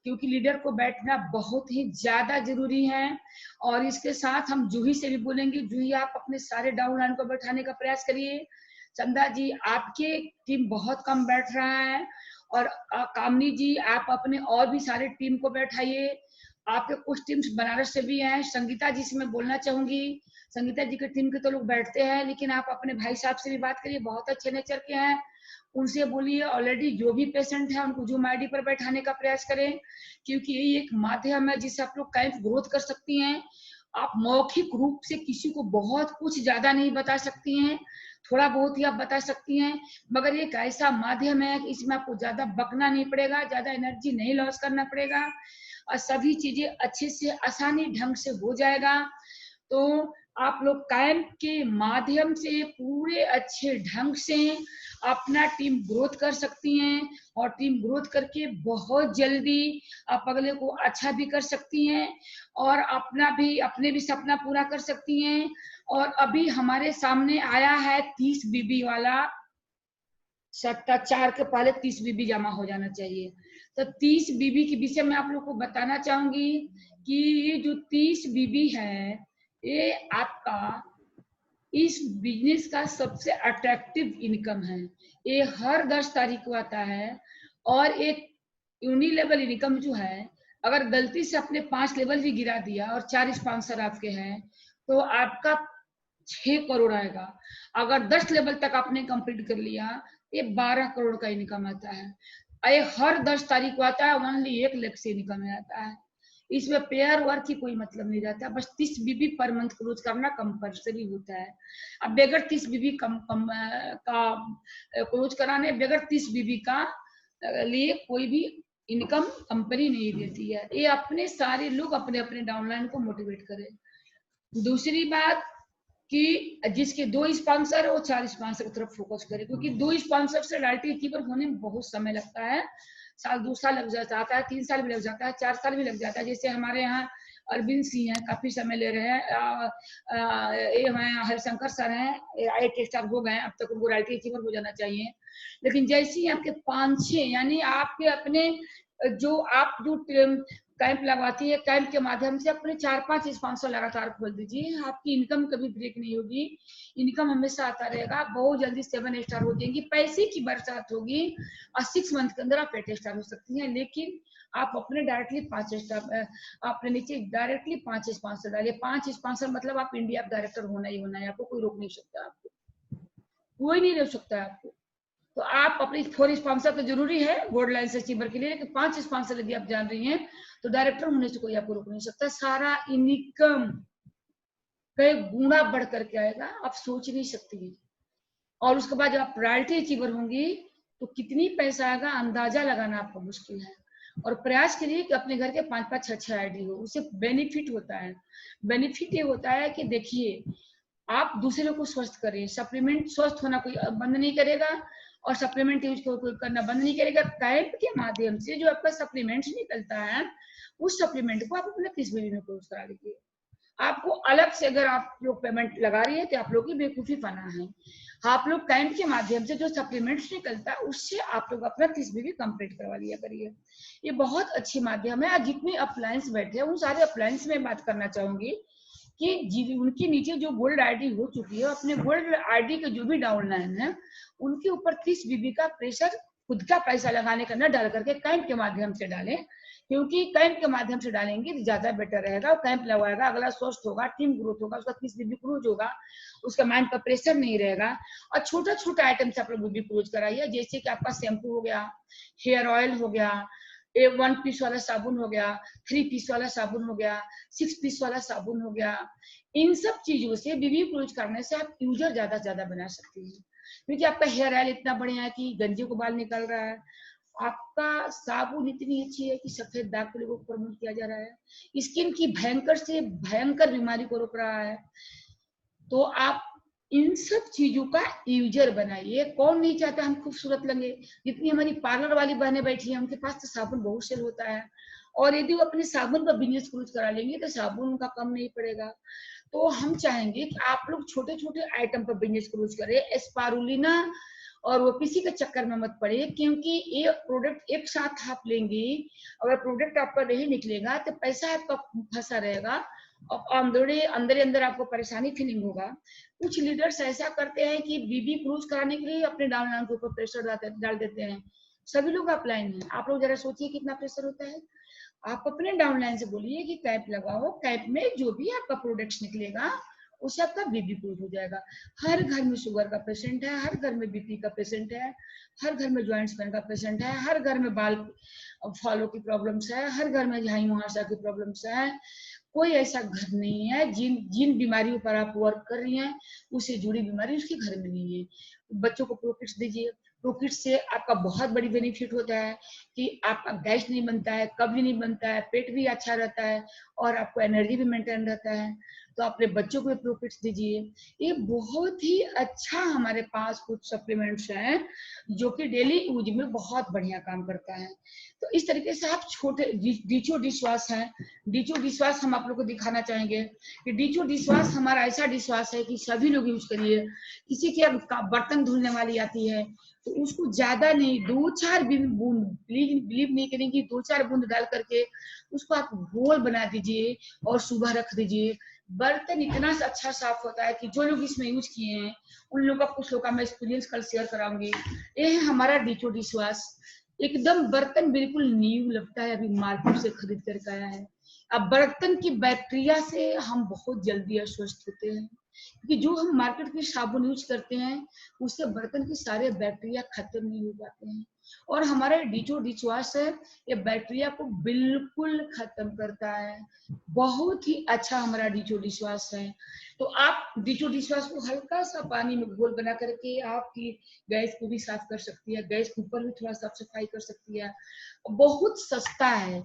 क्योंकि लीडर को बैठना बहुत ही ज्यादा जरूरी है। और इसके साथ हम जूही से भी बोलेंगे, जूही आप अपने सारे डाउनलाइन को बैठाने का प्रयास करिए। चंदा जी आपके टीम बहुत कम बैठ रहा है। और कामनी जी आप अपने और भी सारे टीम को बैठाइए। आपके कुछ टीम्स बनारस से भी हैं। संगीता जी से मैं बोलना चाहूंगी, संगीता जी के टीम के तो लोग बैठते हैं, लेकिन आप अपने भाई साहब से भी बात करिए, बहुत अच्छे नेचर के हैं, उनसे बोलिए ऑलरेडी जो भी पेशेंट है उनको जूम आईडी पर बैठाने का प्रयास करें, क्योंकि ये एक माध्यम है जिससे आप लोग कैंप ग्रोथ कर सकती हैं। आप मौखिक रूप से किसी को बहुत कुछ ज्यादा नहीं बता सकती हैं, थोड़ा बहुत ही आप बता सकती हैं, मगर ये एक ऐसा माध्यम है कि इसमें आपको ज्यादा बकना नहीं पड़ेगा, ज्यादा एनर्जी नहीं लॉस करना पड़ेगा, और सभी चीजें अच्छे से आसानी ढंग से हो जाएगा। तो आप लोग कैंप के माध्यम से पूरे अच्छे ढंग से अपना टीम ग्रोथ कर सकती हैं, और टीम ग्रोथ करके बहुत जल्दी आप अगले को अच्छा भी कर सकती हैं, और अपने भी सपना पूरा कर सकती हैं। और अभी हमारे सामने आया है 30 बीबी वाला सट्टा, 4 के पहले 30 बीबी जमा हो जाना चाहिए। तो 30 बीबी के विषय में आप लोग को बताना चाहूंगी कि ये जो 30 बीबी है, ये आपका इस बिजनेस का सबसे अट्रैक्टिव इनकम है। ये हर 10 तारीख को आता है। और एक यूनिलेवल इनकम जो है, अगर गलती से अपने 5 लेवल भी गिरा दिया और 4 स्पॉन्सर आपके हैं, तो आपका 6 करोड़ आएगा। अगर 10 लेवल तक आपने कंप्लीट कर लिया, ये 12 करोड़ का इनकम आता है। ये हर 10 तारीख को आता है, ओनली 1 लाख से इनकम आता है। इसमें पेयर वर्क की कोई मतलब नहीं रहता, बस 30 बीबी पर मंथ क्लोज करना कंपलसरी होता है। अब बगैर 30 बीबी का क्लोज कराने, बगैर 30 बीबी का लिए कोई भी इनकम कंपनी नहीं देती है। ये अपने सारे लोग अपने अपने डाउनलाइन को मोटिवेट करें। दूसरी बात कि जिसके 2 स्पॉन्सर है वो 4 स्पॉन्सर की तरफ फोकस करे, क्योंकि 2 स्पॉन्सर से रॉयल्टी अचीवर होने में बहुत समय लगता है। साल 2 साल लग जाता है, 3 साल भी लग जाता है, 4 साल भी लग जाता है। जैसे हमारे यहाँ अरविंद सिंह हैं, काफी समय ले रहे हैं। ये हमारे हरिशंकर सर हैं, 8 स्टार हो गए, अब तक उनको रॉयल्टी अचीवर हो जाना चाहिए। लेकिन जैसे ही आपके 5-6 यानी आपके अपने जो आप जो कैंप लगवाती है, कैंप के माध्यम से अपने 4-5 स्पॉन्सर लगातार खोल दीजिए, आपकी इनकम कभी ब्रेक नहीं होगी, इनकम हमेशा आता रहेगा। बहुत जल्दी 7 स्टार हो जाएंगी, पैसे की बरसात होगी, और 6 मंथ के अंदर आप 8 स्टार हो सकती हैं। लेकिन आप अपने डायरेक्टली 5 स्टार, अपने नीचे डायरेक्टली 5 स्पॉन्सर डालिए। 5 स्पॉन्सर मतलब आप इंडिया डायरेक्टर होना ही होना है, आपको कोई रोक नहीं सकता, आपको कोई नहीं रोक सकता है आपको। तो आप अपनी 4 स्पॉन्सर तो जरूरी है गोल्ड लाइन से अचीवर के लिए, लेकिन 5 स्पॉन्सर यदि आप जान रही हैं तो डायरेक्टर होने से कोई आपको रोक नहीं सकता। सारा इनकम कई गुना बढ़ करके आएगा, आप सोच नहीं सकती हैं। और उसके बाद जब आप रॉयल्टी अचीवर होंगी तो कितनी पैसा आएगा अंदाजा लगाना आपको मुश्किल है। और प्रयास करिए कि अपने घर के 5-5, 6-6 आईडी हो, उससे बेनिफिट होता है। बेनिफिट ये होता है कि देखिए आप दूसरे को स्वस्थ करें, सप्लीमेंट स्वस्थ होना कोई बंद नहीं करेगा, और सप्लीमेंट यूज कोई करना बंद नहीं करेगा। कैंप के माध्यम से जो आपका सप्लीमेंट निकलता है, उस सप्लीमेंट को आप अपने 30 बीबी में कोर्स करा लीजिए। आपको अलग से अगर आप लोग पेमेंट लगा रही है तो आप लोग की बेवकूफी फना है। आप लोग कैंप के माध्यम से जो सप्लीमेंट्स निकलता है उससे आप लोग अपना 30 बीबी कंप्लीट करवा लिया करिए। ये बहुत अच्छी माध्यम है। जितने अप्लायंस बैठे हैं उन सारे अप्लायंस में बात करना चाहूंगी कि उनके नीचे जो गोल्ड आईडी हो चुकी है, अपने गोल्ड आईडी के जो भी डाउनलाइन है उनके ऊपर 30 बीबी का प्रेशर खुद का पैसा लगाने का न डाल करके कैंप के माध्यम से डालें, क्योंकि कैंप के माध्यम से डालेंगे तो ज्यादा बेटर रहेगा। कैंप लगवाएगा, अगला स्वस्थ होगा, टीम ग्रोथ होगा, उसका 30 बीबी क्रूज होगा, उसका माइंड पर प्रेशर नहीं रहेगा। और छोटा छोटा आइटम से आप लोग बीबी क्रूज कराइए, जैसे कि आपका शैम्पू हो गया, हेयर ऑयल हो गया, 1 पीस वाला साबुन हो गया, 3 पीस वाला साबुन हो गया, 6 पीस वाला साबुन हो गया। इन सब चीजों से बीबी क्रूज करने से आप यूजर ज्यादा से ज्यादा बना सकते हैं, क्योंकि आपका हेयर ऑयल इतना बढ़िया है कि गंजे को बाल निकल रहा है, आपका साबुन इतनी अच्छी है कि सफेद दाग को लोगों को प्रमोट किया जा रहा है, स्किन की भयंकर से भयंकर बीमारी को रोक रहा है। तो आप इन सब चीजों का यूजर बनाइए। कौन नहीं चाहता हम खूबसूरत लगे। जितनी हमारी पार्लर वाली बहनें बैठी हैं, उनके पास तो साबुन बहुत सेल होता है, और यदि वो अपने साबुन का बिजनेस क्रूज करा लेंगे तो साबुन उनका कम नहीं पड़ेगा। तो हम चाहेंगे कि आप लोग छोटे छोटे आइटम पर बिजनेस क्रूज करें। एस्पारुलिना और वो किसी के चक्कर में मत पड़े, क्योंकि ये प्रोडक्ट एक साथ आप लेंगी, अगर प्रोडक्ट आपका नहीं निकलेगा तो पैसा आपका फंसा रहेगा और अंदर अंदर आपको परेशानी फीलिंग होगा। कुछ लीडर्स ऐसा करते हैं कि बीबी क्रूज कराने के लिए अपने डाउनलाइन के ऊपर प्रेशर डाल देते हैं। सभी लोग अपलाइन हैं, आप लोग जरा सोचिए कितना प्रेशर होता है। आप अपने डाउनलाइन से बोलिए कि कैप लगाओ, कैप में जो भी आपका प्रोडक्ट निकलेगा उससे आपका बीबी क्रूज हो जाएगा। हर घर में शुगर का पेशेंट है, हर घर में बीपी का पेशेंट है, हर घर में ज्वाइंट्स पेन का पेशेंट है, हर घर में बाल फॉलो की प्रॉब्लम्स है, हर घर में झाई मुहासा की प्रॉब्लम्स है। कोई ऐसा घर नहीं है जिन जिन बीमारियों पर आप वर्क कर रही हैं उससे जुड़ी बीमारी उसके घर में नहीं है। बच्चों को प्रोकिट्स दीजिए। प्रोकिट्स से आपका बहुत बड़ी बेनिफिट होता है कि आपका गैस नहीं बनता है, कब्ज नहीं बनता है, पेट भी अच्छा रहता है और आपको एनर्जी भी मेंटेन रहता है। तो अपने बच्चों को प्रोकिट्स दीजिए। ये बहुत ही अच्छा हमारे पास कुछ सप्लीमेंट्स हैं जो कि डेली यूज में बहुत बढ़िया काम करता है। तो इस तरीके से आप छोटे डीचो डिशवाश है, डीचो डिशवाश हम आप लोग को दिखाना चाहेंगे कि डीचो डिशवाश हमारा ऐसा डिशवाश है कि सभी लोग यूज करिए। किसी के बर्तन धुलने वाली आती है तो उसको ज्यादा नहीं, 2-4 बूंद, बिलीव नहीं करेंगे, 2-4 बूंद डाल करके उसको आप घोल बना दीजिए और सुबह रख दीजिए। बर्तन इतना अच्छा साफ होता है कि जो लोग इसमें यूज किए हैं उन लोगों का कुछ लोग का मैं एक्सपीरियंस कल शेयर कराऊंगी। ये है हमारा डीचो डिशवाश। एकदम बर्तन बिल्कुल न्यू लगता है, अभी मार्केट से खरीद करके आया है। अब बर्तन की बैक्टीरिया से हम बहुत जल्दी अस्वस्थ होते हैं, क्योंकि जो हम मार्केट की साबुन यूज करते हैं उससे बर्तन के सारे बैक्टीरिया खत्म नहीं हो जाते हैं, और हमारा डीचो डिशवाश है ये बैक्टीरिया को बिल्कुल खत्म करता है। बहुत ही अच्छा हमारा डीचो डिशवाश है। तो आप डीचो डिशवाश को हल्का सा पानी में घोल बना करके आपकी गैस को भी साफ कर सकती है, गैस के ऊपर भी थोड़ा साफ सफाई कर सकती है। बहुत सस्ता है।